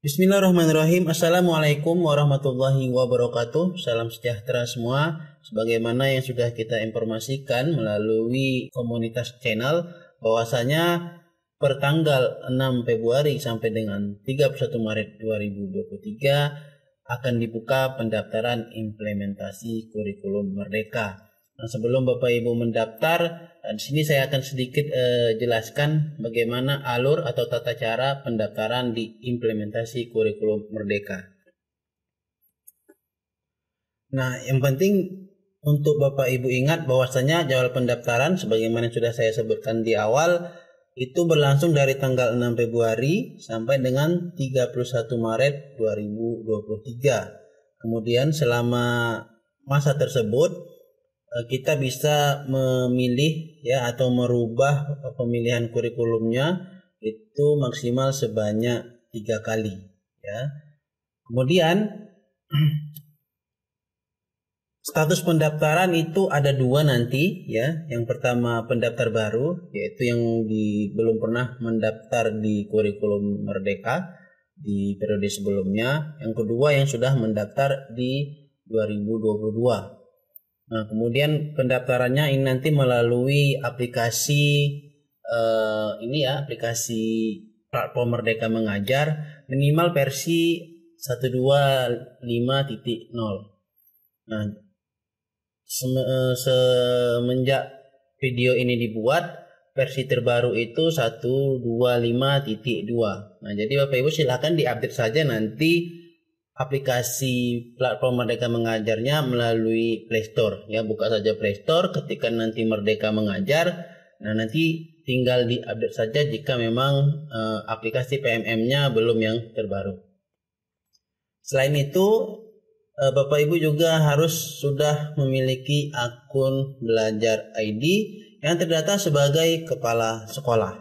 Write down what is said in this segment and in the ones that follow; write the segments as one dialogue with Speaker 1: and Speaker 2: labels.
Speaker 1: Bismillahirrahmanirrahim. Assalamualaikum warahmatullahi wabarakatuh. Salam sejahtera semua. Sebagaimana yang sudah kita informasikan melalui komunitas channel bahwasanya per tanggal 6 Februari sampai dengan 31 Maret 2023 akan dibuka pendaftaran implementasi kurikulum Merdeka. Nah, sebelum Bapak Ibu mendaftar, di sini saya akan sedikit jelaskan bagaimana alur atau tata cara pendaftaran di implementasi kurikulum Merdeka. Nah, yang penting untuk Bapak Ibu ingat bahwasanya jadwal pendaftaran sebagaimana sudah saya sebutkan di awal itu berlangsung dari tanggal 6 Februari sampai dengan 31 Maret 2023. Kemudian selama masa tersebut kita bisa memilih ya atau merubah pemilihan kurikulumnya itu maksimal sebanyak 3 kali ya. Kemudian status pendaftaran itu ada 2 nanti ya. Yang pertama pendaftar baru, yaitu yang belum pernah mendaftar di kurikulum Merdeka di periode sebelumnya. Yang kedua yang sudah mendaftar di 2022. Nah, kemudian pendaftarannya ini nanti melalui aplikasi aplikasi platform Merdeka Mengajar minimal versi 125.0. Nah, semenjak video ini dibuat versi terbaru itu 125.2. Nah, jadi Bapak Ibu silahkan diupdate saja nanti aplikasi platform Merdeka Mengajarnya melalui Play Store ya. Buka saja Play Store, ketika nanti Merdeka Mengajar. Nah, nanti tinggal diupdate saja jika memang aplikasi PMM-nya belum yang terbaru. Selain itu Bapak Ibu juga harus sudah memiliki akun Belajar ID yang terdata sebagai kepala sekolah.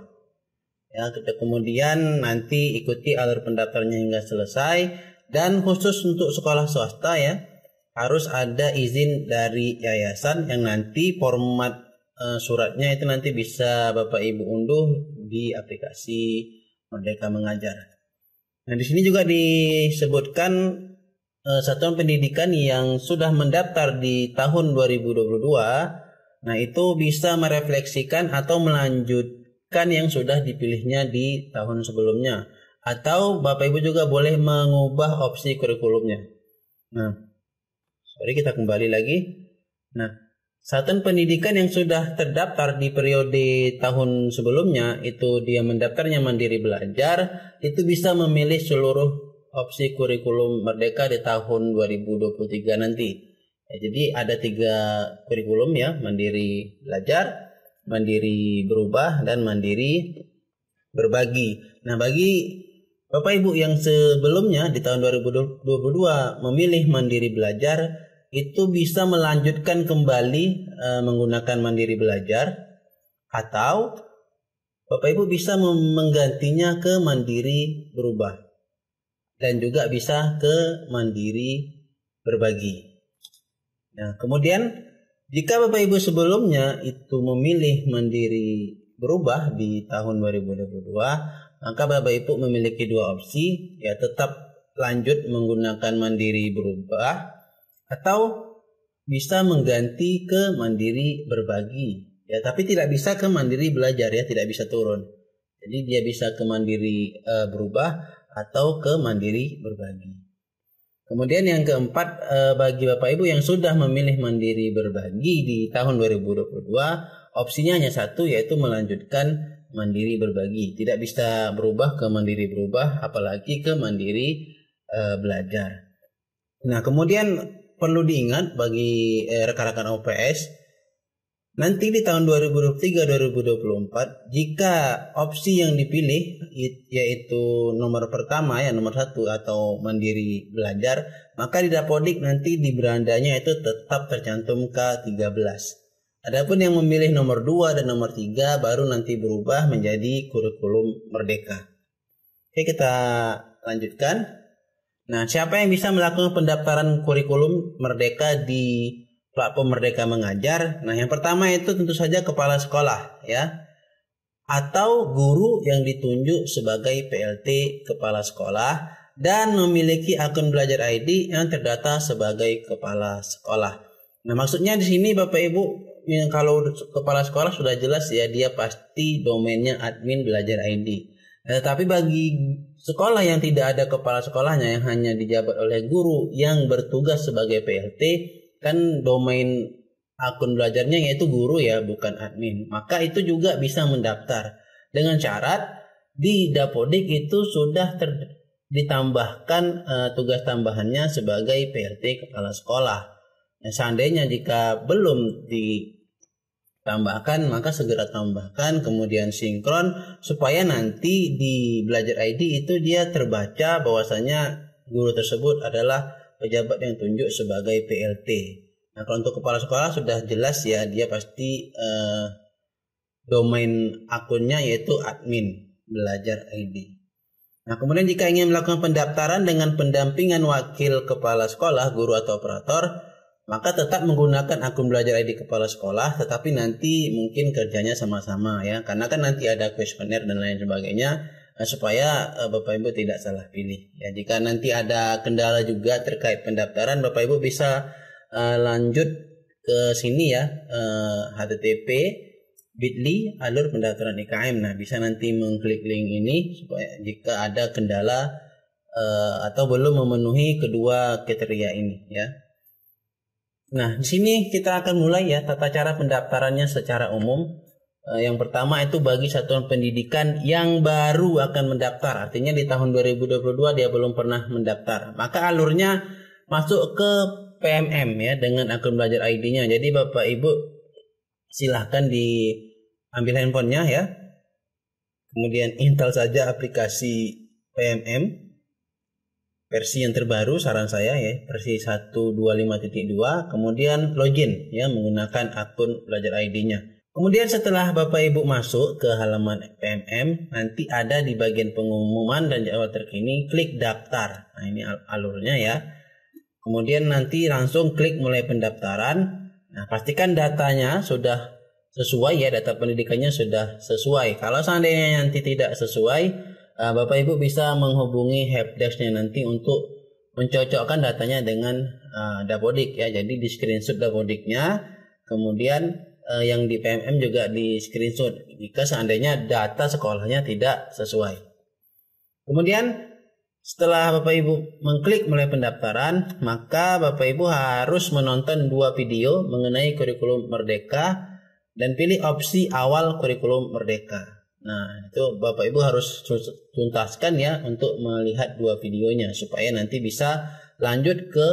Speaker 1: Ya, kemudian nanti ikuti alur pendaftarannya hingga selesai. Dan khusus untuk sekolah swasta ya, harus ada izin dari yayasan yang nanti format suratnya itu nanti bisa Bapak Ibu unduh di aplikasi Merdeka Mengajar. Nah, di sini juga disebutkan satuan pendidikan yang sudah mendaftar di tahun 2022, nah itu bisa merefleksikan atau melanjutkan yang sudah dipilihnya di tahun sebelumnya. Atau Bapak Ibu juga boleh mengubah opsi kurikulumnya. Nah, kita kembali lagi. Nah, satuan pendidikan yang sudah terdaftar di periode tahun sebelumnya itu dia mendaftarnya Mandiri Belajar, itu bisa memilih seluruh opsi kurikulum Merdeka di tahun 2023 nanti. Ya, jadi ada 3 kurikulum ya, Mandiri Belajar, Mandiri Berubah, dan Mandiri Berbagi. Nah, bagi Bapak Ibu yang sebelumnya di tahun 2022 memilih Mandiri Belajar, itu bisa melanjutkan kembali menggunakan Mandiri Belajar, atau Bapak Ibu bisa menggantinya ke Mandiri Berubah dan juga bisa ke Mandiri Berbagi. Nah, kemudian jika Bapak Ibu sebelumnya itu memilih Mandiri Berubah di tahun 2022, maka Bapak Ibu memiliki 2 opsi, ya tetap lanjut menggunakan Mandiri Berubah atau bisa mengganti ke Mandiri Berbagi. Ya, tapi tidak bisa ke Mandiri Belajar ya, tidak bisa turun. Jadi dia bisa ke Mandiri Berubah atau ke Mandiri Berbagi. Kemudian yang keempat, bagi Bapak Ibu yang sudah memilih Mandiri Berbagi di tahun 2022, opsinya hanya satu, yaitu melanjutkan Mandiri Berbagi. Tidak bisa berubah ke Mandiri Berubah, apalagi ke Mandiri Belajar. Nah, kemudian perlu diingat bagi rekan-rekan OPS, nanti di tahun 2023-2024 jika opsi yang dipilih yaitu nomor pertama ya, nomor 1 atau Mandiri Belajar, maka di Dapodik nanti di berandanya itu tetap tercantum K13. Adapun yang memilih nomor 2 dan nomor 3 baru nanti berubah menjadi kurikulum Merdeka. Oke, kita lanjutkan. Nah, siapa yang bisa melakukan pendaftaran kurikulum Merdeka di platform Merdeka Mengajar? Nah, yang pertama itu tentu saja kepala sekolah ya, atau guru yang ditunjuk sebagai PLT kepala sekolah dan memiliki akun Belajar ID yang terdata sebagai kepala sekolah. Nah, maksudnya di sini Bapak Ibu, kalau kepala sekolah sudah jelas ya, dia pasti domainnya admin Belajar ID. Nah, tapi bagi sekolah yang tidak ada kepala sekolahnya, yang hanya dijabat oleh guru yang bertugas sebagai PLT, kan domain akun belajarnya yaitu guru ya, bukan admin. Maka itu juga bisa mendaftar dengan syarat di Dapodik itu sudah ditambahkan tugas tambahannya sebagai PLT kepala sekolah. Nah, seandainya jika belum ditambahkan, maka segera tambahkan, kemudian sinkron supaya nanti di Belajar ID itu dia terbaca bahwasanya guru tersebut adalah pejabat yang tunjuk sebagai PLT. Nah, kalau untuk kepala sekolah sudah jelas ya, dia pasti domain akunnya yaitu admin Belajar ID. Nah, kemudian jika ingin melakukan pendaftaran dengan pendampingan wakil kepala sekolah, guru atau operator, maka tetap menggunakan akun Belajar ID kepala sekolah, tetapi nanti mungkin kerjanya sama-sama ya, karena kan nanti ada kuesioner dan lain sebagainya, supaya Bapak Ibu tidak salah pilih. Ya, jika nanti ada kendala juga terkait pendaftaran, Bapak Ibu bisa lanjut ke sini ya, http://bit.ly alur pendaftaran IKM. Nah, bisa nanti mengklik link ini supaya jika ada kendala atau belum memenuhi kedua kriteria ini ya. Nah, di sini kita akan mulai ya tata cara pendaftarannya secara umum. Yang pertama itu bagi satuan pendidikan yang baru akan mendaftar, artinya di tahun 2022 dia belum pernah mendaftar. Maka alurnya masuk ke PMM ya dengan akun Belajar ID-nya. Jadi Bapak Ibu silahkan diambil handphonenya ya. Kemudian install saja aplikasi PMM versi yang terbaru, saran saya ya, versi 125.2, kemudian login ya menggunakan akun Belajar ID-nya. Kemudian setelah Bapak Ibu masuk ke halaman PMM, nanti ada di bagian pengumuman dan jadwal terkini, klik daftar. Nah, ini alurnya ya. Kemudian nanti langsung klik mulai pendaftaran. Nah, pastikan datanya sudah sesuai ya, data pendidikannya sudah sesuai. Kalau seandainya nanti tidak sesuai, Bapak Ibu bisa menghubungi helpdesk-nya nanti untuk mencocokkan datanya dengan Dapodik ya. Jadi di screenshot Dapodiknya, kemudian yang di PMM juga di screenshot jika seandainya data sekolahnya tidak sesuai. Kemudian setelah Bapak Ibu mengklik mulai pendaftaran, maka Bapak Ibu harus menonton 2 video mengenai kurikulum Merdeka dan pilih opsi awal kurikulum Merdeka. Nah, itu Bapak Ibu harus tuntaskan ya untuk melihat 2 videonya supaya nanti bisa lanjut ke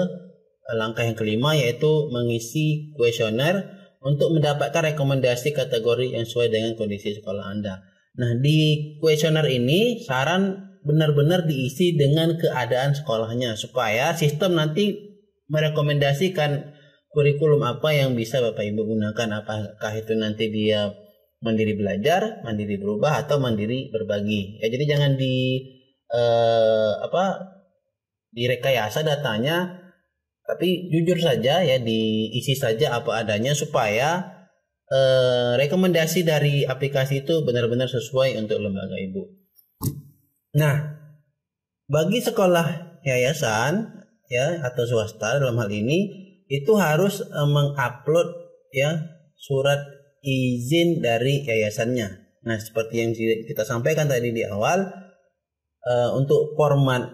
Speaker 1: langkah yang kelima, yaitu mengisi kuesioner untuk mendapatkan rekomendasi kategori yang sesuai dengan kondisi sekolah Anda. Nah, di kuesioner ini saran benar-benar diisi dengan keadaan sekolahnya supaya sistem nanti merekomendasikan kurikulum apa yang bisa Bapak Ibu gunakan, apakah itu nanti dia mandiri belajar, mandiri berubah, atau mandiri berbagi. Ya, jadi jangan direkayasa datanya, tapi jujur saja ya, diisi saja apa adanya supaya rekomendasi dari aplikasi itu benar-benar sesuai untuk lembaga Ibu. Nah, bagi sekolah yayasan ya atau swasta dalam hal ini itu harus mengupload ya surat izin dari yayasannya. Nah, seperti yang kita sampaikan tadi di awal, untuk format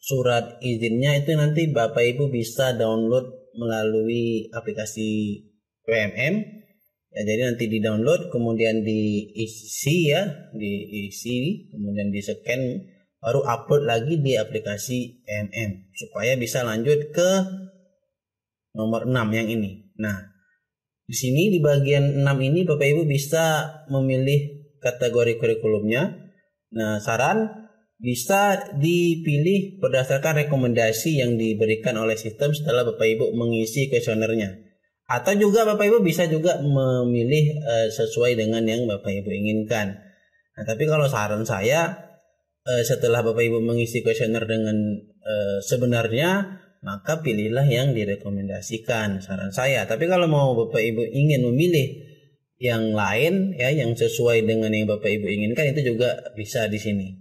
Speaker 1: surat izinnya itu nanti Bapak Ibu bisa download melalui aplikasi PMM. Ya, jadi nanti di-download, kemudian diisi ya, kemudian di-scan, baru upload lagi di aplikasi PMM supaya bisa lanjut ke nomor 6 yang ini. Nah, di sini di bagian 6 ini Bapak Ibu bisa memilih kategori kurikulumnya. Nah, saran bisa dipilih berdasarkan rekomendasi yang diberikan oleh sistem setelah Bapak Ibu mengisi kuesionernya. Atau juga Bapak Ibu bisa juga memilih sesuai dengan yang Bapak Ibu inginkan. Nah, tapi kalau saran saya setelah Bapak Ibu mengisi kuesioner dengan sebenarnya, maka pilihlah yang direkomendasikan, saran saya. Tapi kalau mau Bapak Ibu ingin memilih yang lain ya, yang sesuai dengan yang Bapak Ibu inginkan, itu juga bisa di sini.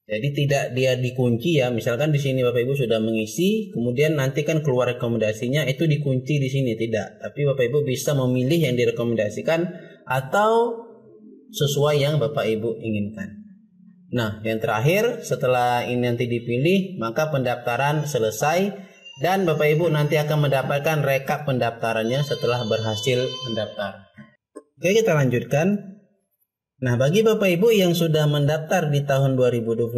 Speaker 1: Jadi tidak dia dikunci ya. Misalkan di sini Bapak Ibu sudah mengisi, kemudian nanti kan keluar rekomendasinya itu dikunci di sini, tidak. Tapi Bapak Ibu bisa memilih yang direkomendasikan atau sesuai yang Bapak Ibu inginkan. Nah, yang terakhir setelah ini nanti dipilih, maka pendaftaran selesai dan Bapak Ibu nanti akan mendapatkan rekap pendaftarannya setelah berhasil mendaftar. Oke, kita lanjutkan. Nah, bagi Bapak Ibu yang sudah mendaftar di tahun 2022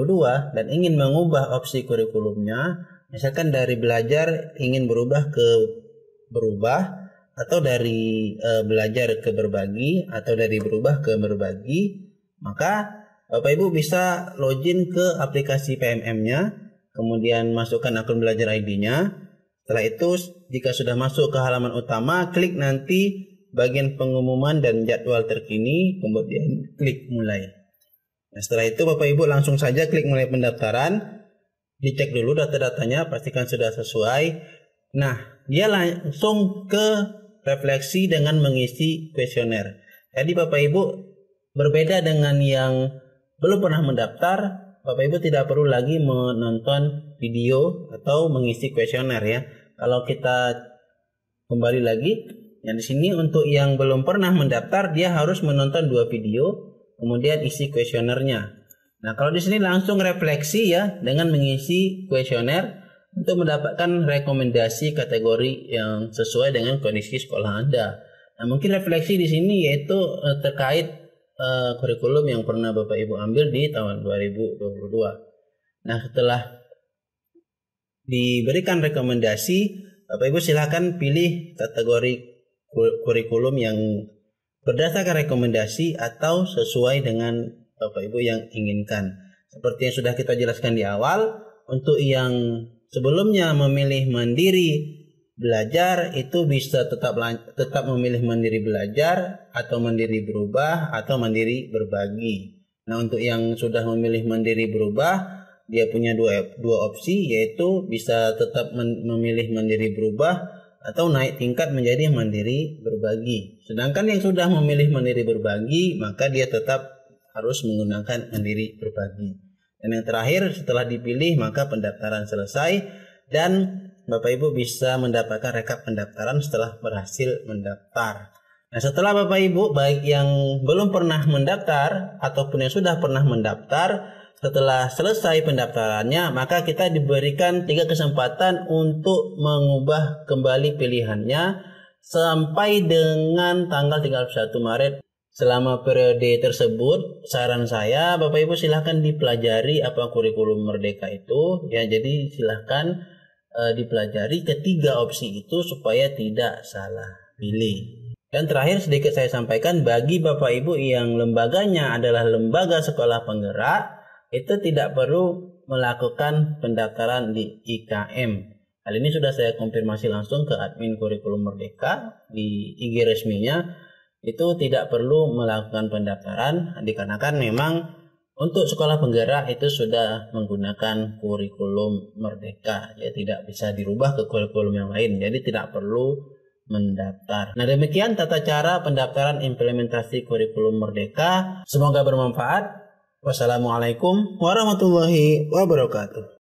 Speaker 1: dan ingin mengubah opsi kurikulumnya, misalkan dari belajar ingin berubah ke berubah, atau dari belajar ke berbagi, atau dari berubah ke berbagi, maka Bapak Ibu bisa login ke aplikasi PMM-nya, kemudian masukkan akun belajar ID-nya. Setelah itu, jika sudah masuk ke halaman utama, klik nanti bagian pengumuman dan jadwal terkini, kemudian klik mulai. Nah, setelah itu Bapak Ibu langsung saja klik mulai pendaftaran, dicek dulu data-datanya, pastikan sudah sesuai. Nah, dia langsung ke refleksi dengan mengisi kuesioner. Jadi Bapak Ibu berbeda dengan yang belum pernah mendaftar, Bapak Ibu tidak perlu lagi menonton video atau mengisi kuesioner ya. Kalau kita kembali lagi, yang di sini untuk yang belum pernah mendaftar dia harus menonton 2 video, kemudian isi kuesionernya. Nah, kalau di sini langsung refleksi ya dengan mengisi kuesioner untuk mendapatkan rekomendasi kategori yang sesuai dengan kondisi sekolah Anda. Nah, mungkin refleksi di sini yaitu terkait kurikulum yang pernah Bapak Ibu ambil di tahun 2022. Nah, setelah diberikan rekomendasi, Bapak Ibu silakan pilih kategori kurikulum yang berdasarkan rekomendasi atau sesuai dengan Bapak Ibu yang inginkan. Seperti yang sudah kita jelaskan di awal, untuk yang sebelumnya memilih mandiri belajar itu bisa tetap memilih mandiri belajar atau mandiri berubah atau mandiri berbagi. Nah, untuk yang sudah memilih mandiri berubah, dia punya dua opsi, yaitu bisa tetap memilih mandiri berubah atau naik tingkat menjadi mandiri berbagi. Sedangkan yang sudah memilih mandiri berbagi, maka dia tetap harus menggunakan mandiri berbagi. Dan yang terakhir, setelah dipilih maka pendaftaran selesai dan Bapak Ibu bisa mendapatkan rekap pendaftaran setelah berhasil mendaftar. Nah, setelah Bapak Ibu baik yang belum pernah mendaftar ataupun yang sudah pernah mendaftar, setelah selesai pendaftarannya maka kita diberikan 3 kesempatan untuk mengubah kembali pilihannya sampai dengan tanggal 31 Maret. Selama periode tersebut, saran saya Bapak Ibu silahkan dipelajari apa kurikulum Merdeka itu ya. Jadi silahkan dipelajari ketiga opsi itu supaya tidak salah pilih. Dan terakhir sedikit saya sampaikan, bagi Bapak Ibu yang lembaganya adalah lembaga sekolah penggerak, itu tidak perlu melakukan pendaftaran di IKM. Hal ini sudah saya konfirmasi langsung ke admin kurikulum Merdeka di IG resminya, itu tidak perlu melakukan pendaftaran dikarenakan memang untuk sekolah penggerak itu sudah menggunakan kurikulum Merdeka, ya tidak bisa dirubah ke kurikulum yang lain, jadi tidak perlu mendaftar. Nah, demikian tata cara pendaftaran implementasi kurikulum Merdeka. Semoga bermanfaat. Wassalamualaikum warahmatullahi wabarakatuh.